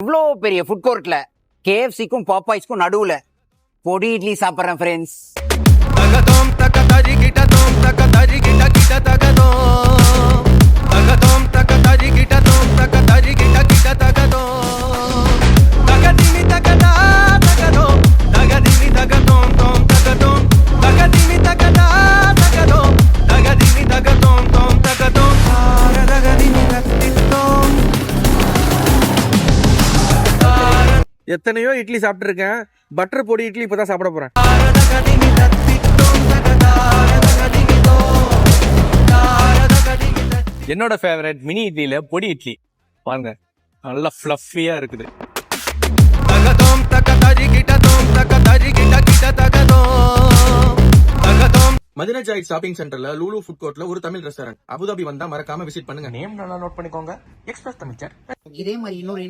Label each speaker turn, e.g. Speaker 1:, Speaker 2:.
Speaker 1: இவ்வளோ பெரிய ஃபுட் கோர்ட்ல கேஎஃப்சிக்கும் பாப்பாய்ஸ்க்கும் நடுவுல பொடி இட்லி சாப்பிட்றேன் ஃப்ரெண்ட்ஸ்.
Speaker 2: எத்தனையோ இட்லி சாப்பிட்டு இருக்கேன், பட்டர் பொடி இட்லி இப்பதான் சாப்பிட போறேன்.
Speaker 3: என்னோட ஃபேவரட் மினி இட்லியில பொடி இட்லி பாருங்க, நல்லா ஃப்ளஃபியா இருக்குது.
Speaker 2: மதினா ஜாயிட் ஷாப்பிங் சென்டர்ல லூலு ஃபுட் கோர்ட்ல ஒரு தமிழ் ரெஸ்டாரண்ட். அபுதாபி வந்தா மறக்காம விசிட் பண்ணுங்க.
Speaker 3: நேம் நல்லா நோட் பண்ணிக்கோங்க, எக்ஸ்பிரஸ் தமிழ்.
Speaker 1: இதே மாதிரி இன்னொரு